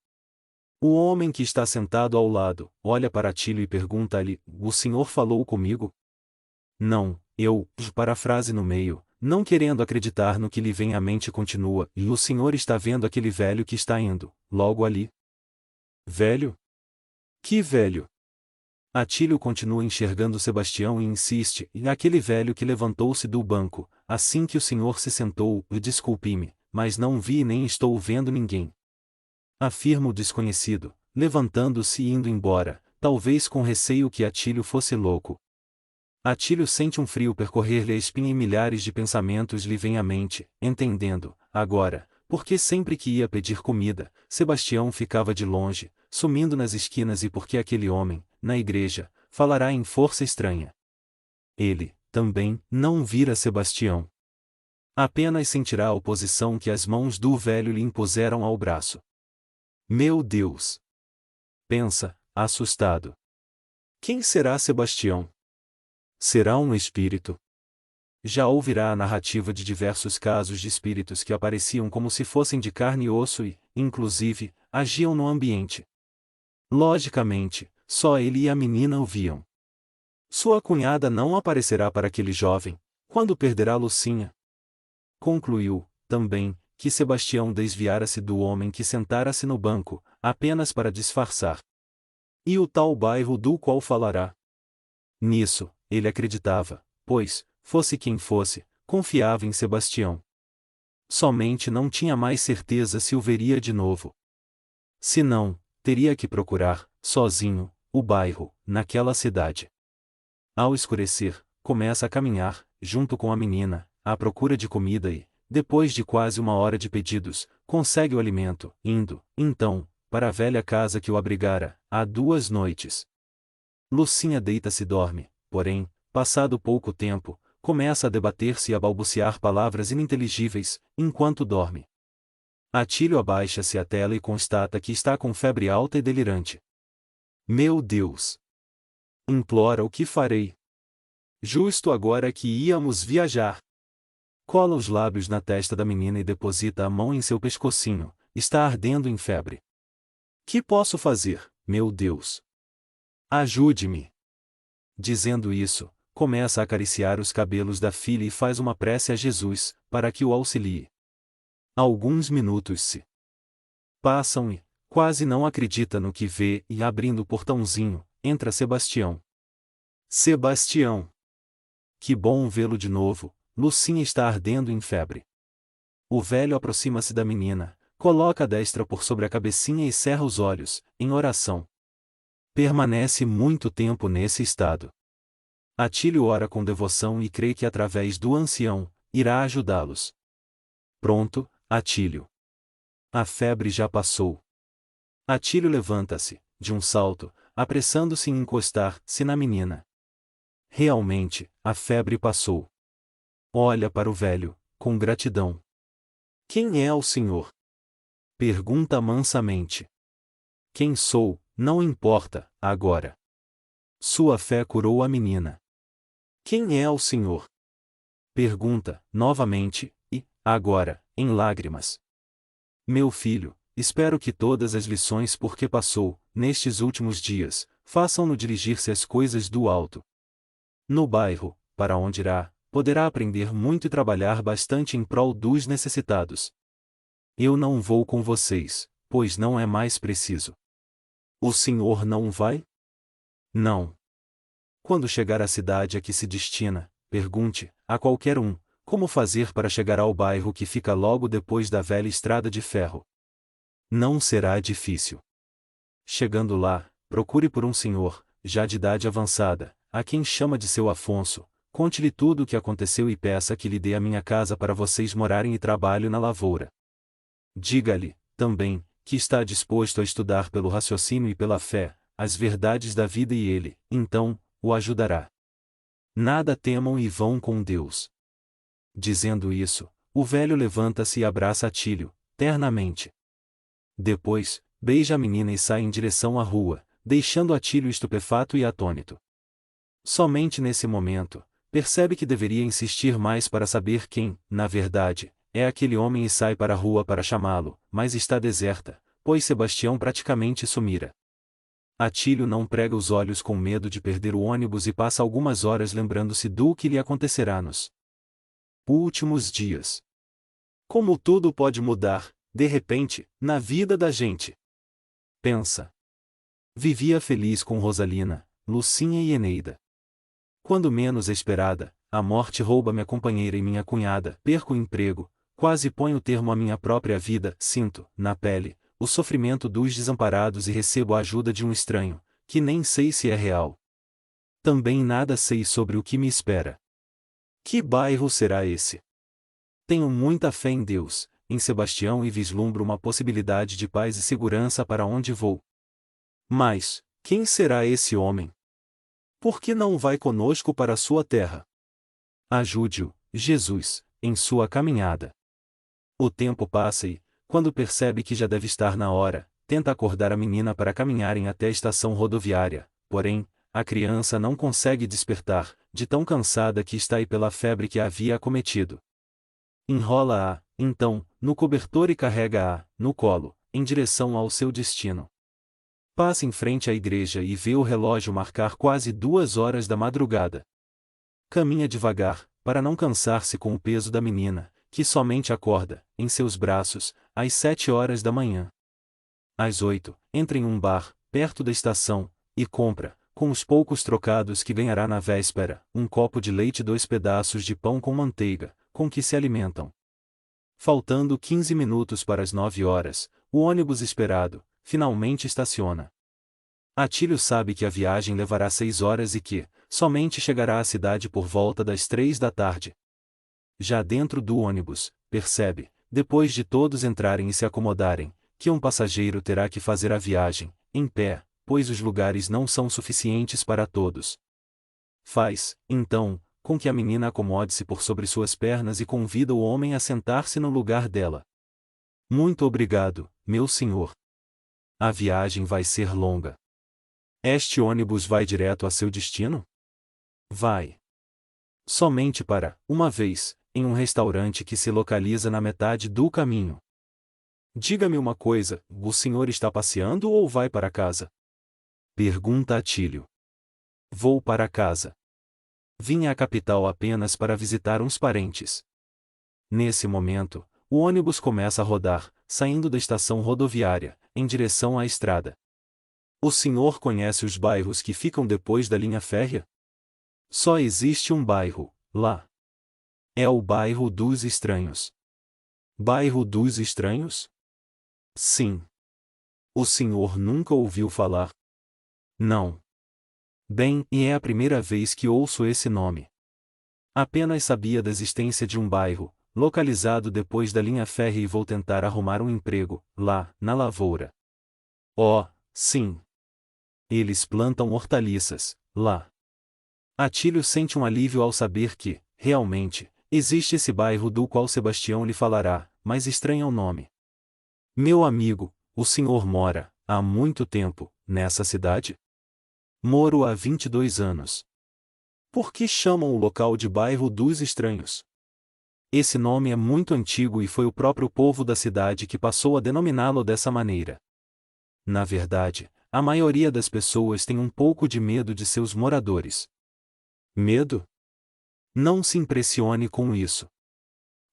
O homem que está sentado ao lado, olha para Atílio e pergunta-lhe: o senhor falou comigo? Não, eu, parafrase no meio, não querendo acreditar no que lhe vem à mente continua: e o senhor está vendo aquele velho que está indo, logo ali? Velho? Que velho? Atílio continua enxergando Sebastião e insiste: e aquele velho que levantou-se do banco, assim que o senhor se sentou, desculpe-me, mas não vi e nem estou vendo ninguém. Afirma o desconhecido, levantando-se e indo embora, talvez com receio que Atílio fosse louco. Atílio sente um frio percorrer-lhe a espinha e milhares de pensamentos lhe vêm à mente, entendendo, agora, porque sempre que ia pedir comida, Sebastião ficava de longe, sumindo nas esquinas e porque aquele homem, na igreja, falará em força estranha. Ele, também, não vira Sebastião. Apenas sentirá a oposição que as mãos do velho lhe impuseram ao braço. Meu Deus! Pensa, assustado. Quem será Sebastião? Será um espírito? Já ouvirá a narrativa de diversos casos de espíritos que apareciam como se fossem de carne e osso e, inclusive, agiam no ambiente. Logicamente, só ele e a menina o viam. Sua cunhada não aparecerá para aquele jovem, quando perderá Lucinha. Concluiu, também, que Sebastião desviara-se do homem que sentara-se no banco, apenas para disfarçar. E o tal bairro do qual falará? Nisso, ele acreditava, pois, fosse quem fosse, confiava em Sebastião. Somente não tinha mais certeza se o veria de novo. Se não, teria que procurar, sozinho, o bairro, naquela cidade. Ao escurecer, começa a caminhar, junto com a menina, à procura de comida e, depois de quase 1 hora de pedidos, consegue o alimento, indo, então, para a velha casa que o abrigara, há 2 noites. Lucinha deita-se e dorme, porém, passado pouco tempo, começa a debater-se e a balbuciar palavras ininteligíveis, enquanto dorme. Atílio abaixa-se a tela e constata que está com febre alta e delirante. Meu Deus! Implora: o que farei? Justo agora que íamos viajar. Cola os lábios na testa da menina e deposita a mão em seu pescocinho, está ardendo em febre. Que posso fazer, meu Deus? Ajude-me! Dizendo isso, começa a acariciar os cabelos da filha e faz uma prece a Jesus, para que o auxilie. Alguns minutos se passam e, quase não acredita no que vê e abrindo o portãozinho, entra Sebastião. Sebastião! Que bom vê-lo de novo, Lucinha está ardendo em febre. O velho aproxima-se da menina, coloca a destra por sobre a cabecinha e cerra os olhos, em oração. Permanece muito tempo nesse estado. Atílio ora com devoção e crê que através do ancião, irá ajudá-los. Pronto, Atílio. A febre já passou. Atílio levanta-se, de um salto, apressando-se em encostar-se na menina. Realmente, a febre passou. Olha para o velho, com gratidão. Quem é o senhor? Pergunta mansamente. Quem sou, não importa, agora. Sua fé curou a menina. Quem é o senhor? Pergunta, novamente, e, agora, em lágrimas. Meu filho, espero que todas as lições por que passou, nestes últimos dias, façam-no dirigir-se às coisas do alto. No bairro, para onde irá, poderá aprender muito e trabalhar bastante em prol dos necessitados. Eu não vou com vocês, pois não é mais preciso. O senhor não vai? Não. Quando chegar à cidade a que se destina, pergunte, a qualquer um, como fazer para chegar ao bairro que fica logo depois da velha estrada de ferro. Não será difícil. Chegando lá, procure por um senhor, já de idade avançada, a quem chama de seu Afonso, conte-lhe tudo o que aconteceu e peça que lhe dê a minha casa para vocês morarem e trabalho na lavoura. Diga-lhe, também, que está disposto a estudar pelo raciocínio e pela fé, as verdades da vida e ele, então, o ajudará. Nada temam e vão com Deus. Dizendo isso, o velho levanta-se e abraça Atílio, ternamente. Depois, beija a menina e sai em direção à rua, deixando Atílio estupefato e atônito. Somente nesse momento, percebe que deveria insistir mais para saber quem, na verdade, é aquele homem e sai para a rua para chamá-lo, mas está deserta, pois Sebastião praticamente sumira. Atílio não prega os olhos com medo de perder o ônibus e passa algumas horas lembrando-se do que lhe acontecerá nos últimos dias. Como tudo pode mudar, de repente, na vida da gente. Pensa. Vivia feliz com Rosalina, Lucinha e Eneida. Quando menos esperada, a morte rouba minha companheira e minha cunhada, perco o emprego, quase ponho termo à minha própria vida, sinto, na pele, o sofrimento dos desamparados e recebo a ajuda de um estranho, que nem sei se é real. Também nada sei sobre o que me espera. Que bairro será esse? Tenho muita fé em Deus, em Sebastião e vislumbro uma possibilidade de paz e segurança para onde vou. Mas, quem será esse homem? Por que não vai conosco para sua terra? Ajude-o, Jesus, em sua caminhada. O tempo passa e, quando percebe que já deve estar na hora, tenta acordar a menina para caminharem até a estação rodoviária, porém, a criança não consegue despertar, de tão cansada que está e pela febre que a havia acometido. Enrola-a, então, no cobertor e carrega-a, no colo, em direção ao seu destino. Passa em frente à igreja e vê o relógio marcar quase 2 horas da madrugada. Caminha devagar, para não cansar-se com o peso da menina, que somente acorda, em seus braços, às 7 horas da manhã. Às 8, entra em um bar, perto da estação, e compra, com os poucos trocados que ganhará na véspera, um copo de leite e 2 pedaços de pão com manteiga, com que se alimentam. Faltando 15 minutos para as 9 horas, o ônibus esperado, finalmente estaciona. Atílio sabe que a viagem levará 6 horas e que, somente chegará à cidade por volta das 3 da tarde. Já dentro do ônibus, percebe, depois de todos entrarem e se acomodarem, que um passageiro terá que fazer a viagem, em pé, pois os lugares não são suficientes para todos. Faz, então, com que a menina acomode-se por sobre suas pernas e convida o homem a sentar-se no lugar dela. Muito obrigado, meu senhor. A viagem vai ser longa. Este ônibus vai direto a seu destino? Vai. Somente para, uma vez, em um restaurante que se localiza na metade do caminho. Diga-me uma coisa, o senhor está passeando ou vai para casa? Pergunta Atílio. Vou para casa. Vim à capital apenas para visitar uns parentes. Nesse momento, o ônibus começa a rodar, saindo da estação rodoviária, em direção à estrada. O senhor conhece os bairros que ficam depois da linha férrea? Só existe um bairro, lá. É o bairro dos Estranhos. Bairro dos Estranhos? Sim. O senhor nunca ouviu falar? Não. Bem, e é a primeira vez que ouço esse nome. Apenas sabia da existência de um bairro, localizado depois da linha férrea e vou tentar arrumar um emprego, lá, na lavoura. Oh, sim. Eles plantam hortaliças, lá. Atílio sente um alívio ao saber que, realmente, existe esse bairro do qual Sebastião lhe falará, mas estranha o nome. Meu amigo, o senhor mora, há muito tempo, nessa cidade? Moro há 22 anos. Por que chamam o local de bairro dos Estranhos? Esse nome é muito antigo e foi o próprio povo da cidade que passou a denominá-lo dessa maneira. Na verdade, a maioria das pessoas tem um pouco de medo de seus moradores. Medo? Não se impressione com isso.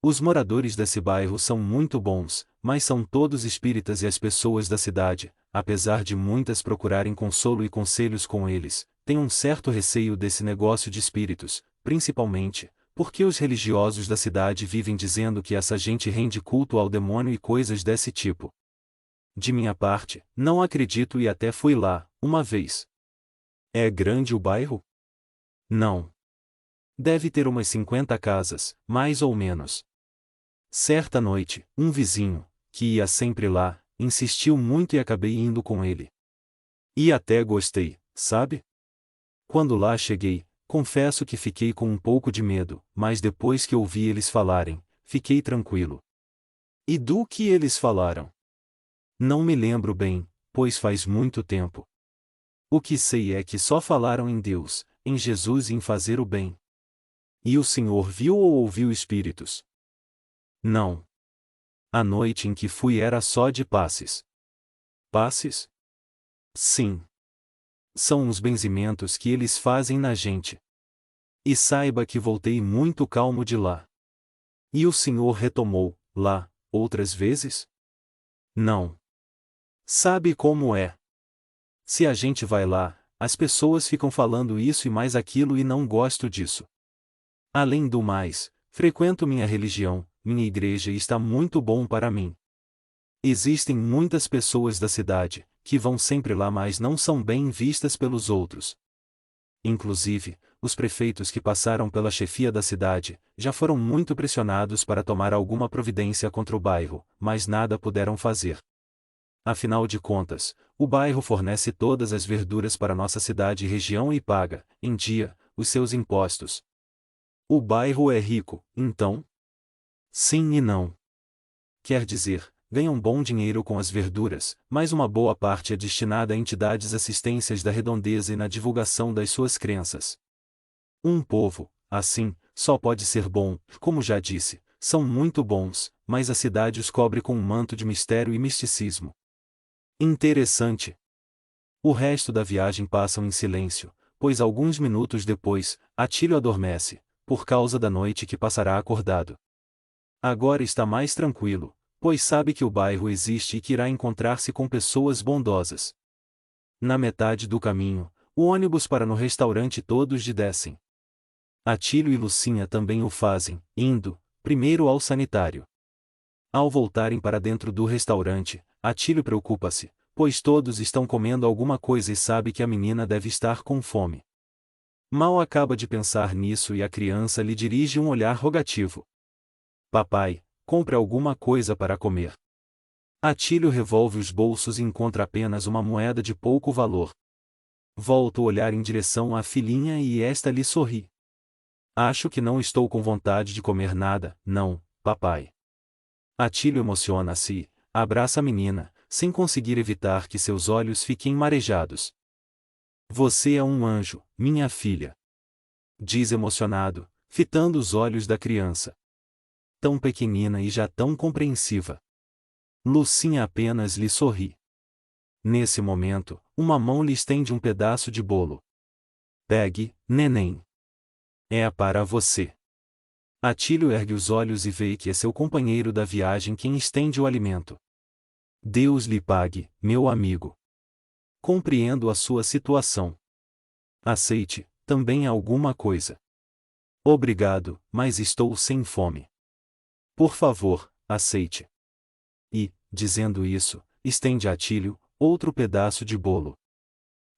Os moradores desse bairro são muito bons, mas são todos espíritas e as pessoas da cidade, apesar de muitas procurarem consolo e conselhos com eles, têm um certo receio desse negócio de espíritos, principalmente, porque os religiosos da cidade vivem dizendo que essa gente rende culto ao demônio e coisas desse tipo. De minha parte, não acredito e até fui lá, uma vez. É grande o bairro? Não. Deve ter umas 50 casas, mais ou menos. Certa noite, um vizinho, que ia sempre lá, insistiu muito e acabei indo com ele. E até gostei, sabe? Quando lá cheguei, confesso que fiquei com um pouco de medo, mas depois que ouvi eles falarem, fiquei tranquilo. E do que eles falaram? Não me lembro bem, pois faz muito tempo. O que sei é que só falaram em Deus, em Jesus e em fazer o bem. E o senhor viu ou ouviu espíritos? Não. A noite em que fui era só de passes. Passes? Sim. São os benzimentos que eles fazem na gente. E saiba que voltei muito calmo de lá. E o senhor retomou, lá, outras vezes? Não. Sabe como é? Se a gente vai lá, as pessoas ficam falando isso e mais aquilo e não gosto disso. Além do mais, frequento minha religião, minha igreja e está muito bom para mim. Existem muitas pessoas da cidade, que vão sempre lá mas não são bem vistas pelos outros. Inclusive, os prefeitos que passaram pela chefia da cidade, já foram muito pressionados para tomar alguma providência contra o bairro, mas nada puderam fazer. Afinal de contas, o bairro fornece todas as verduras para nossa cidade e região e paga, em dia, os seus impostos. O bairro é rico, então? Sim e não. Quer dizer, ganha um bom dinheiro com as verduras, mas uma boa parte é destinada a entidades assistências da redondeza e na divulgação das suas crenças. Um povo, assim, só pode ser bom, como já disse, são muito bons, mas a cidade os cobre com um manto de mistério e misticismo. Interessante. O resto da viagem passam em silêncio, pois alguns minutos depois, Atílio adormece, por causa da noite que passará acordado. Agora está mais tranquilo, pois sabe que o bairro existe e que irá encontrar-se com pessoas bondosas. Na metade do caminho, O ônibus para no restaurante todos de descem. Atílio e Lucinha também o fazem, indo, primeiro ao sanitário. Ao voltarem para dentro do restaurante, Atílio preocupa-se, pois todos estão comendo alguma coisa e sabe que a menina deve estar com fome. Mal acaba de pensar nisso e a criança lhe dirige um olhar rogativo. Papai, compre alguma coisa para comer. Atílio revolve os bolsos e encontra apenas uma moeda de pouco valor. Volta o olhar em direção à filhinha e esta lhe sorri. Acho que não estou com vontade de comer nada, não, papai. Atílio emociona-se, abraça a menina, sem conseguir evitar que seus olhos fiquem marejados. Você é um anjo, minha filha. Diz emocionado, fitando os olhos da criança. Tão pequenina e já tão compreensiva. Lucinha apenas lhe sorri. Nesse momento, uma mão lhe estende um pedaço de bolo. Pegue, neném. É para você. Atílio ergue os olhos e vê que é seu companheiro da viagem quem estende o alimento. Deus lhe pague, meu amigo. Compreendo a sua situação. Aceite, também alguma coisa. Obrigado, mas estou sem fome. Por favor, aceite. E, dizendo isso, estende a Atílio outro pedaço de bolo.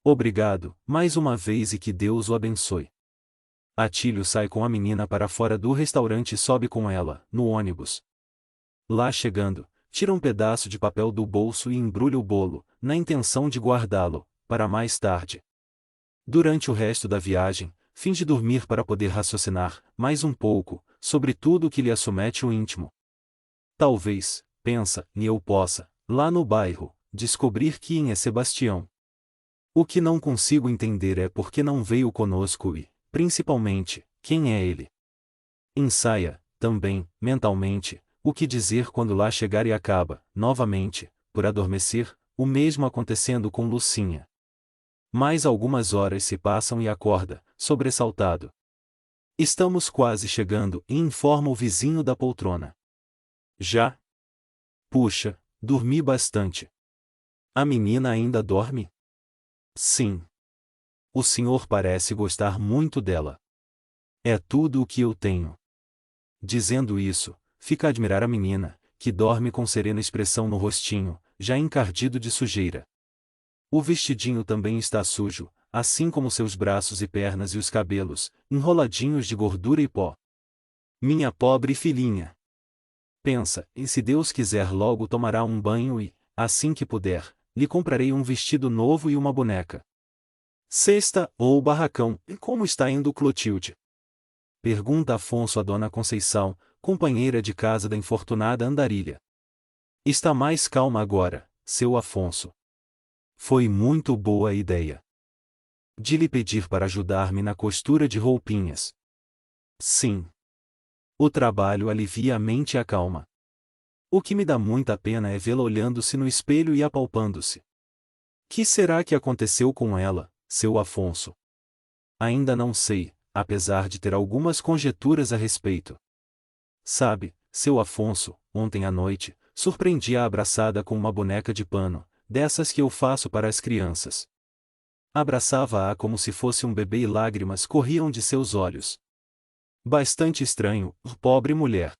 Obrigado, mais uma vez e que Deus o abençoe. Atílio sai com a menina para fora do restaurante e sobe com ela, no ônibus. Lá chegando, tira um pedaço de papel do bolso e embrulha o bolo, na intenção de guardá-lo, para mais tarde. Durante o resto da viagem, finge dormir para poder raciocinar, mais um pouco, sobre tudo o que lhe assomete o íntimo. Talvez, pensa, eu possa, lá no bairro, descobrir quem é Sebastião. O que não consigo entender é por que não veio conosco e, principalmente, quem é ele. Ensaia, também, mentalmente, o que dizer quando lá chegar e acaba, novamente, por adormecer, o mesmo acontecendo com Lucinha. Mais algumas horas se passam e acorda, sobressaltado. Estamos quase chegando, e informa o vizinho da poltrona. Já? Puxa, dormi bastante. A menina ainda dorme? Sim. O senhor parece gostar muito dela. É tudo o que eu tenho. Dizendo isso, fica a admirar a menina, que dorme com serena expressão no rostinho, já encardido de sujeira. O vestidinho também está sujo, assim como seus braços e pernas e os cabelos, enroladinhos de gordura e pó. Minha pobre filhinha. Pensa, e se Deus quiser logo tomará um banho e, assim que puder, lhe comprarei um vestido novo e uma boneca. Sexta, ou barracão, e como está indo Clotilde? Pergunta Afonso a dona Conceição, companheira de casa da infortunada andarilha. Está mais calma agora, seu Afonso. Foi muito boa a ideia de lhe pedir para ajudar-me na costura de roupinhas. Sim. O trabalho alivia a mente e acalma. O que me dá muita pena é vê-la olhando-se no espelho e apalpando-se. Que será que aconteceu com ela, seu Afonso? Ainda não sei, apesar de ter algumas conjecturas a respeito. Sabe, seu Afonso, ontem à noite, surpreendi-a abraçada com uma boneca de pano, dessas que eu faço para as crianças. Abraçava-a como se fosse um bebê e lágrimas corriam de seus olhos. Bastante estranho, pobre mulher.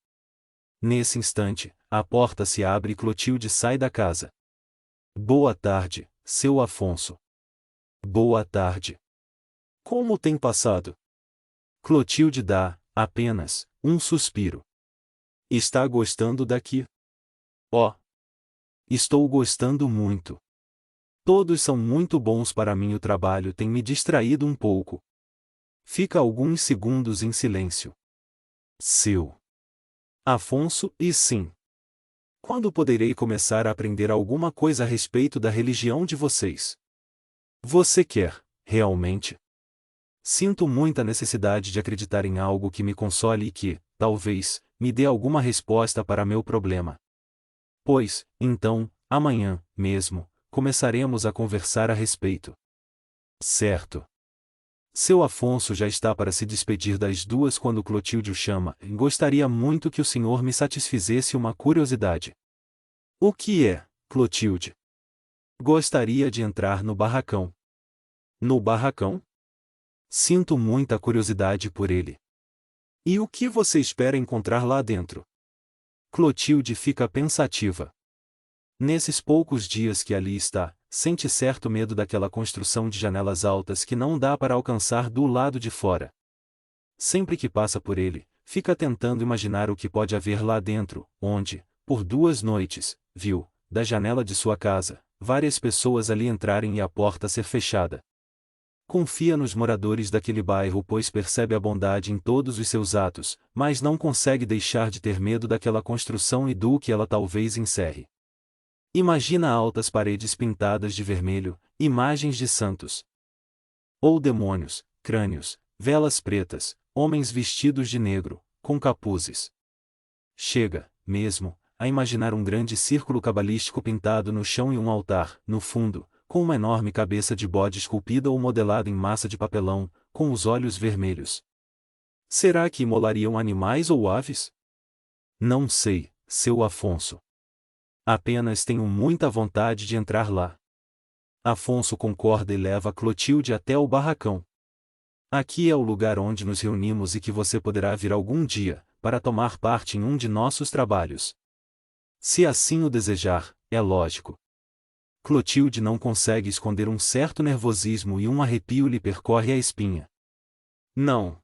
Nesse instante, a porta se abre e Clotilde sai da casa. Boa tarde, seu Afonso. Boa tarde. Como tem passado? Clotilde dá, apenas, um suspiro. Está gostando daqui? Oh! Estou gostando muito. Todos são muito bons para mim, o trabalho tem me distraído um pouco. Fica alguns segundos em silêncio. Seu Afonso, e sim. Quando poderei começar a aprender alguma coisa a respeito da religião de vocês? Você quer, realmente? Sinto muita necessidade de acreditar em algo que me console e que, talvez, me dê alguma resposta para meu problema. Pois, então, amanhã, mesmo, começaremos a conversar a respeito. Certo. Seu Afonso já está para se despedir das duas quando Clotilde o chama. Gostaria muito que o senhor me satisfizesse uma curiosidade. O que é, Clotilde? Gostaria de entrar no barracão. No barracão? Sinto muita curiosidade por ele. E o que você espera encontrar lá dentro? Clotilde fica pensativa. Nesses poucos dias que ali está, sente certo medo daquela construção de janelas altas que não dá para alcançar do lado de fora. Sempre que passa por ele, fica tentando imaginar o que pode haver lá dentro, onde, por 2 noites, viu, da janela de sua casa, várias pessoas ali entrarem e a porta ser fechada. Confia nos moradores daquele bairro pois percebe a bondade em todos os seus atos, mas não consegue deixar de ter medo daquela construção e do que ela talvez encerre. Imagina altas paredes pintadas de vermelho, imagens de santos ou demônios, crânios, velas pretas, homens vestidos de negro, com capuzes. Chega, mesmo, a imaginar um grande círculo cabalístico pintado no chão e um altar, no fundo, com uma enorme cabeça de bode esculpida ou modelada em massa de papelão, com os olhos vermelhos. Será que imolariam animais ou aves? Não sei, seu Afonso. Apenas tenho muita vontade de entrar lá. Afonso concorda e leva Clotilde até o barracão. Aqui é o lugar onde nos reunimos e que você poderá vir algum dia, para tomar parte em um de nossos trabalhos. Se assim o desejar, é lógico. Clotilde não consegue esconder um certo nervosismo e um arrepio lhe percorre a espinha. Não.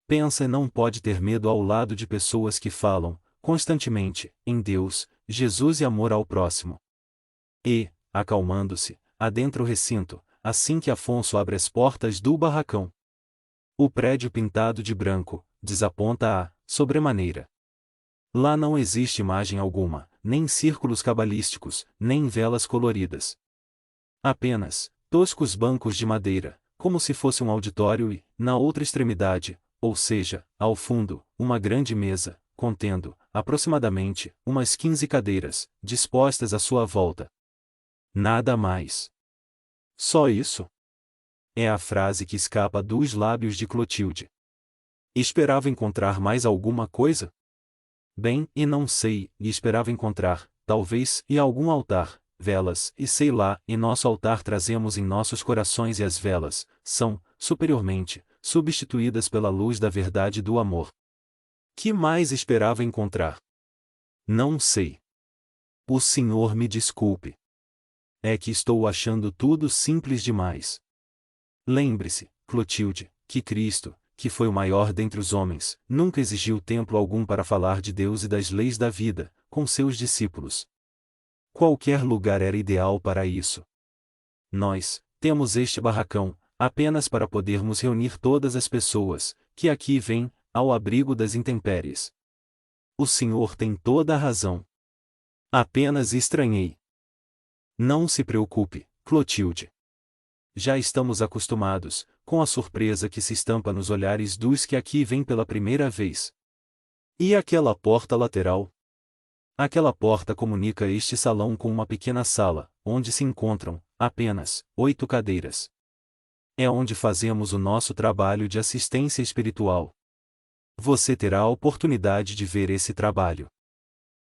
Pensa e não pode ter medo ao lado de pessoas que falam, constantemente, em Deus, Jesus e amor ao próximo. E, acalmando-se, adentra o recinto, assim que Afonso abre as portas do barracão. O prédio pintado de branco, desaponta-a, sobremaneira. Lá não existe imagem alguma, nem círculos cabalísticos, nem velas coloridas. Apenas, toscos bancos de madeira, como se fosse um auditório e, na outra extremidade, ou seja, ao fundo, uma grande mesa, contendo, aproximadamente, umas 15 cadeiras, dispostas à sua volta. Nada mais. Só isso? É a frase que escapa dos lábios de Clotilde. Esperava encontrar mais alguma coisa? Bem, e não sei, e esperava encontrar, talvez, e algum altar, velas, e sei lá, e nosso altar trazemos em nossos corações e as velas, são, superiormente, substituídas pela luz da verdade e do amor. Que mais esperava encontrar? Não sei. O Senhor me desculpe. É que estou achando tudo simples demais. Lembre-se, Clotilde, que Cristo, que foi o maior dentre os homens, nunca exigiu templo algum para falar de Deus e das leis da vida, com seus discípulos. Qualquer lugar era ideal para isso. Nós, temos este barracão, apenas para podermos reunir todas as pessoas, que aqui vêm, ao abrigo das intempéries. O senhor tem toda a razão. Apenas estranhei. Não se preocupe, Clotilde. Já estamos acostumados, com a surpresa que se estampa nos olhares dos que aqui vêm pela primeira vez. E aquela porta lateral? Aquela porta comunica este salão com uma pequena sala, onde se encontram, apenas, 8 cadeiras. É onde fazemos o nosso trabalho de assistência espiritual. Você terá a oportunidade de ver esse trabalho.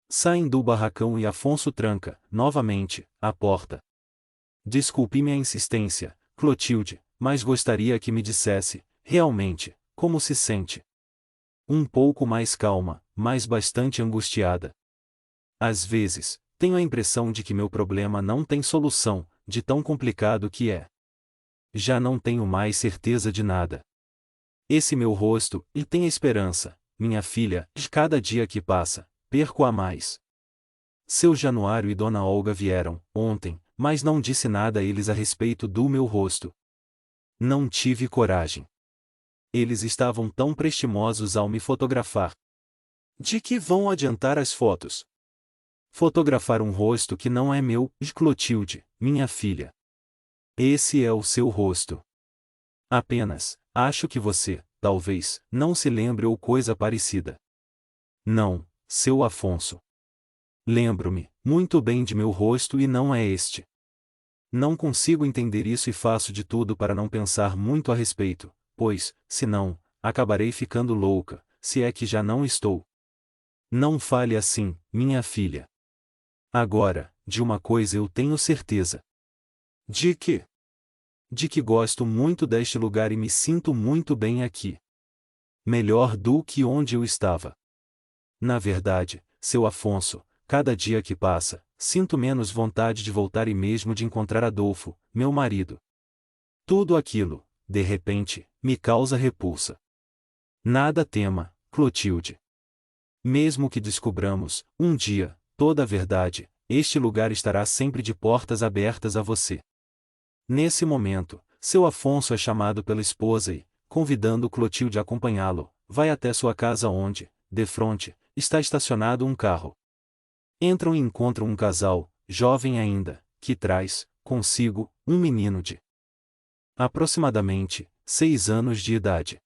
Saem do barracão e Afonso tranca, novamente, a porta. Desculpe-me a insistência, Clotilde, mas gostaria que me dissesse, realmente, como se sente. Um pouco mais calma, mas bastante angustiada. Às vezes, tenho a impressão de que meu problema não tem solução, de tão complicado que é. Já não tenho mais certeza de nada. Esse meu rosto, e tem esperança, minha filha, de cada dia que passa, perco a mais. Seu Januário e Dona Olga vieram, ontem, mas não disse nada a eles a respeito do meu rosto. Não tive coragem. Eles estavam tão prestimosos ao me fotografar. De que vão adiantar as fotos? Fotografar um rosto que não é meu, Clotilde, minha filha. Esse é o seu rosto. Apenas, acho que você, talvez, não se lembre ou coisa parecida. Não, seu Afonso. Lembro-me, muito bem de meu rosto e não é este. Não consigo entender isso e faço de tudo para não pensar muito a respeito, pois, se não, acabarei ficando louca, se é que já não estou. Não fale assim, minha filha. Agora, de uma coisa eu tenho certeza. De que? de que gosto muito deste lugar e me sinto muito bem aqui. Melhor do que onde eu estava. Na verdade, seu Afonso, cada dia que passa, sinto menos vontade de voltar e mesmo de encontrar Adolfo, meu marido. Tudo aquilo, de repente, me causa repulsa. Nada tema, Clotilde. Mesmo que descobramos, um dia, toda a verdade, este lugar estará sempre de portas abertas a você. Nesse momento, seu Afonso é chamado pela esposa e, convidando Clotilde a acompanhá-lo, vai até sua casa onde, defronte, está estacionado um carro. Entram e encontram um casal, jovem ainda, que traz, consigo, um menino de aproximadamente 6 anos de idade.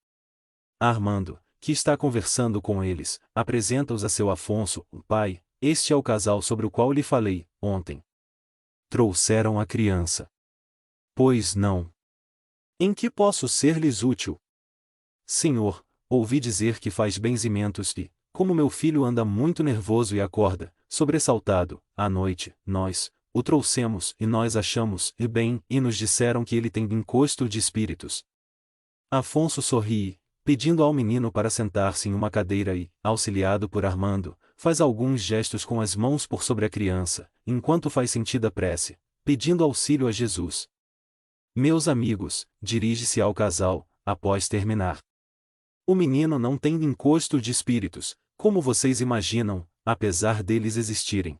Armando, que está conversando com eles, apresenta-os a seu Afonso, o pai. Este é o casal sobre o qual lhe falei, ontem. Trouxeram a criança. Pois não. Em que posso ser-lhes útil? Senhor, ouvi dizer que faz benzimentos e, como meu filho anda muito nervoso e acorda, sobressaltado, à noite, nós o trouxemos e nós achamos e bem e nos disseram que ele tem encosto de espíritos. Afonso sorri, pedindo ao menino para sentar-se em uma cadeira e, auxiliado por Armando, faz alguns gestos com as mãos por sobre a criança, enquanto faz sentida prece, pedindo auxílio a Jesus. Meus amigos, dirige-se ao casal, após terminar. O menino não tem encosto de espíritos, como vocês imaginam, apesar deles existirem.